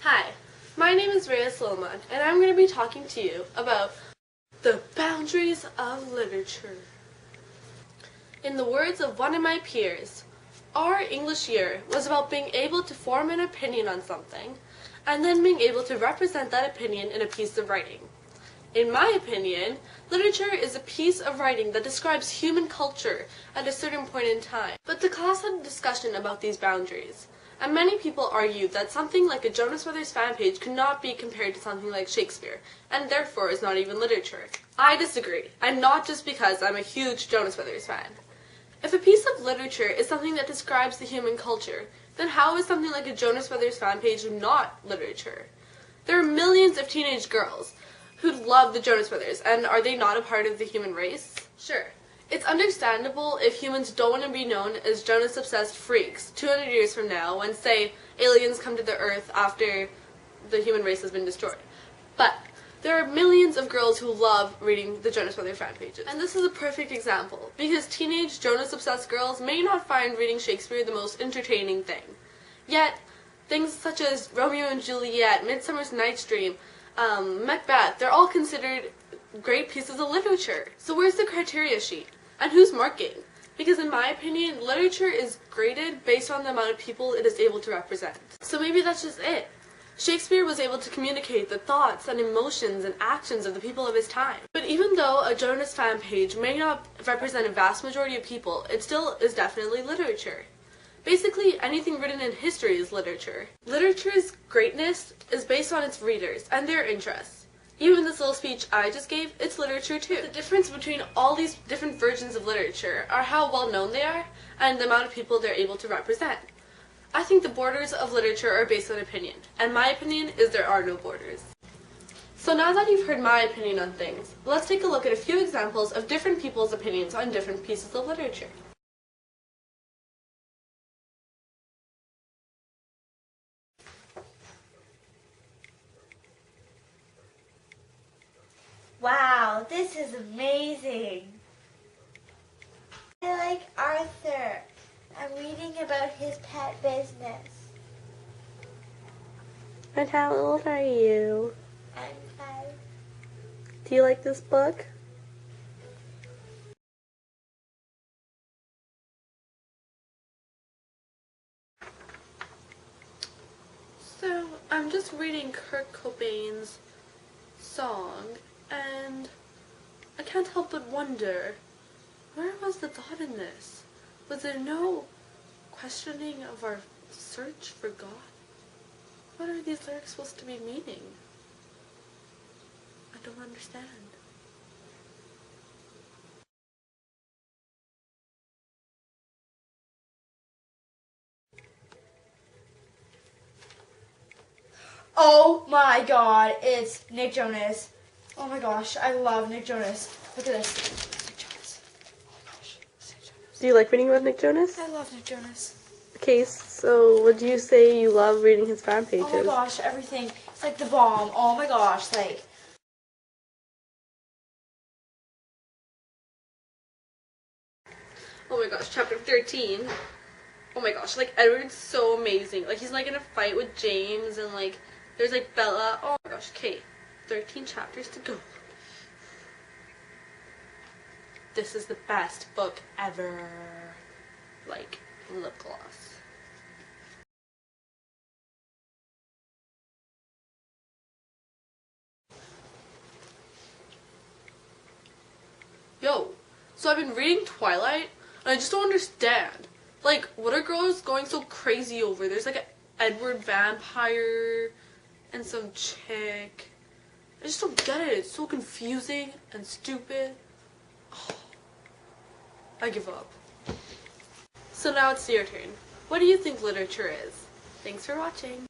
Hi, my name is Raiyas and I'm going to be talking to you about the boundaries of literature. In the words of one of my peers, our English year was about being able to form an opinion on something and then being able to represent that opinion in a piece of writing. In my opinion, literature is a piece of writing that describes human culture at a certain point in time. But the class had a discussion about these boundaries, and many people argued that something like a Jonas Brothers fan page could not be compared to something like Shakespeare, and therefore is not even literature. I disagree, and not just because I'm a huge Jonas Brothers fan. If a piece of literature is something that describes the human culture, then how is something like a Jonas Brothers fan page not literature? There are millions of teenage girls who love the Jonas Brothers, and are they not a part of the human race? Sure. It's understandable if humans don't want to be known as Jonas-obsessed freaks 200 years from now when, say, aliens come to the Earth after the human race has been destroyed. But there are millions of girls who love reading the Jonas Brothers fan pages. And this is a perfect example, because teenage Jonas-obsessed girls may not find reading Shakespeare the most entertaining thing. Yet, things such as Romeo and Juliet, Midsummer's Night's Dream, Macbeth, they're all considered great pieces of literature. So where's the criteria sheet? And who's marking? Because in my opinion, literature is graded based on the amount of people it is able to represent. So maybe that's just it. Shakespeare was able to communicate the thoughts and emotions and actions of the people of his time. But even though a Jonas fan page may not represent a vast majority of people, it still is definitely literature. Basically, anything written in history is literature. Literature's greatness is based on its readers and their interests. Even this little speech I just gave, it's literature too. The difference between all these different versions of literature are how well known they are and the amount of people they're able to represent. I think the borders of literature are based on opinion, and my opinion is there are no borders. So now that you've heard my opinion on things, let's take a look at a few examples of different people's opinions on different pieces of literature. Wow, this is amazing. I like Arthur. I'm reading about his pet business. And how old are you? I'm 5. Do you like this book? So, I'm just reading Kurt Cobain's song, and I can't help but wonder, where was the thought in this? Was there no questioning of our search for God? What are these lyrics supposed to be meaning? I don't understand. Oh my god, it's Nick Jonas. Oh my gosh, I love Nick Jonas. Look at this. Nick Jonas. Oh my gosh, it's Nick Jonas. Do you like reading about Nick Jonas? I love Nick Jonas. Okay, so would you say you love reading his fan pages? Oh my gosh, everything. It's like the bomb. Oh my gosh, like. Oh my gosh, chapter 13. Oh my gosh, like Edward's so amazing. Like he's like in a fight with James and like there's like Bella. Oh my gosh, okay. 13 chapters to go. This is the best book ever. Like lip gloss. Yo, so I've been reading Twilight and I just don't understand. Like, what are girls going so crazy over? There's like an Edward vampire and some chick. I just don't get it. It's so confusing and stupid. Oh, I give up. So now it's your turn. What do you think literature is? Thanks for watching.